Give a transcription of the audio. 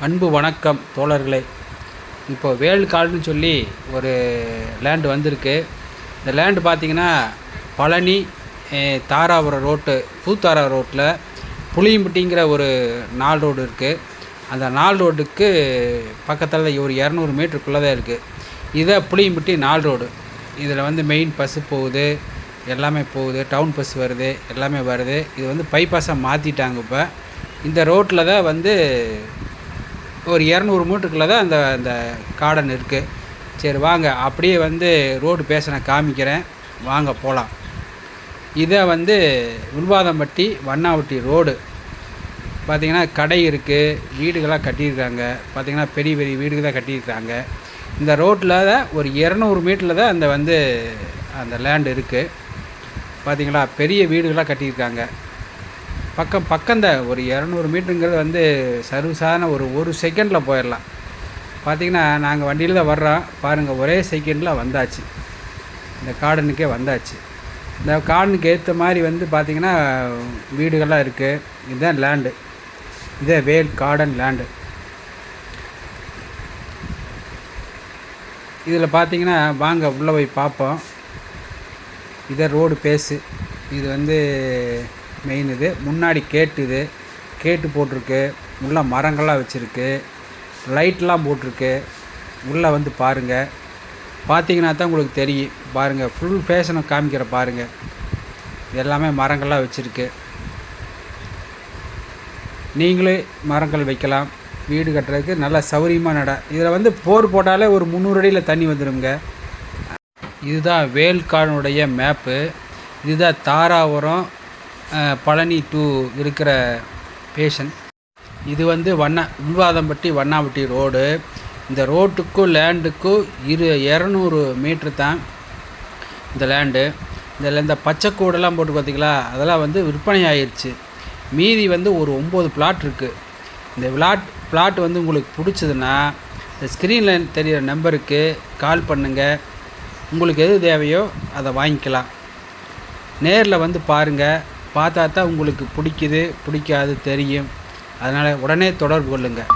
அன்பு வணக்கம் தோழர்களே. இப்போ வேல்காடுன்னு சொல்லி ஒரு லேண்டு வந்திருக்கு. இந்த லேண்டு பார்த்திங்கன்னா பழனி தாராபுரம் ரோட்டு பூத்தாரா ரோட்டில் புளியம்பட்டிங்கிற ஒரு 4 ரோடு இருக்குது. அந்த 4 ரோடுக்கு பக்கத்தில் ஒரு 200 மீட்டருக்குள்ளே தான் இருக்குது. இதை புளியம்பட்டி 4 ரோடு. இதில் வந்து மெயின் பஸ்ஸு போகுது, எல்லாமே போகுது, டவுன் பஸ் வருது, எல்லாமே வருது. இது பைபாஸாக மாற்றிட்டாங்க. இப்போ இந்த ரோட்டில் தான் ஒரு 200 மீட்டருக்குள்ளே தான் அந்த கார்டன் இருக்குது. சரி வாங்க, அப்படியே ரோடு பேச காமிக்கிறேன், வாங்க போகலாம். இதை வில்வாதம்பட்டி வண்ணாவட்டி ரோடு பார்த்திங்கன்னா கடை இருக்குது, வீடுகளாக கட்டியிருக்காங்க. பார்த்திங்கன்னா பெரிய பெரிய வீடுகள் தான் கட்டியிருக்காங்க. இந்த ரோட்டில் தான் ஒரு 200 மீட்டரில் தான் அந்த லேண்டு இருக்குது. பார்த்திங்களா, பெரிய வீடுகளாக கட்டியிருக்காங்க. பக்கம்தான். ஒரு 200 மீட்டருங்கிறது சர்வசாதாரண ஒரு செகண்டில் போயிடலாம். பார்த்திங்கன்னா நாங்கள் வண்டியில் தான் வர்றோம். பாருங்கள், ஒரே செகண்டில் வந்தாச்சு, இந்த கார்டனுக்கே வந்தாச்சு. இந்த கார்டனுக்கு ஏற்ற மாதிரி பார்த்திங்கன்னா வீடுகள்லாம் இருக்குது. இதுதான் லேண்டு, இதே வேல் கார்டன் லேண்டு. இதில் பார்த்திங்கன்னா வாங்க உள்ளே போய் பார்ப்போம். இதே ரோடு பேஸு. இது மெயின். இது முன்னாடி கேட்டு போட்டிருக்கு. உள்ள மரங்கள்லாம் வச்சுருக்கு, லைட்லாம் போட்டிருக்கு. உள்ளே பாருங்கள். பார்த்தீங்கன்னா தான் உங்களுக்கு தெரியும். பாருங்கள், ஃபுல் ஃபேஷனை காமிக்கிற பாருங்கள். எல்லாமே மரங்கள்லாம் வச்சுருக்கு. நீங்களே மரங்கள் வைக்கலாம். வீடு கட்டுறதுக்கு நல்லா சௌகரியமாக நட. இதில் போர் போட்டாலே ஒரு 300 அடியில் தண்ணி வந்துடுங்க. இதுதான் வேல்காடுனுடைய மேப்பு. இதுதான் தாராபுரம் பழனி டூ இருக்கிற பேஷன். இது வில்வாதம்பட்டி வண்ணாவட்டி ரோடு. இந்த ரோட்டுக்கும் லேண்டுக்கும் 200 மீட்ரு தான் இந்த லேண்டு. இதில் இந்த பச்சை கூடெல்லாம் போட்டு பார்த்திங்களா, அதெல்லாம் விற்பனை ஆயிடுச்சு. மீதி ஒரு 9 பிளாட் இருக்குது. இந்த பிளாட் உங்களுக்கு பிடிச்சதுன்னா இந்த ஸ்க்ரீனில் தெரிகிற நம்பருக்கு கால் பண்ணுங்கள். உங்களுக்கு எது தேவையோ அதை வாங்கிக்கலாம். நேரில் பாருங்கள். பார்த்தா தான் உங்களுக்கு பிடிக்காது தெரியும். அதனால் உடனே தொடர்பு கொள்ளுங்கள்.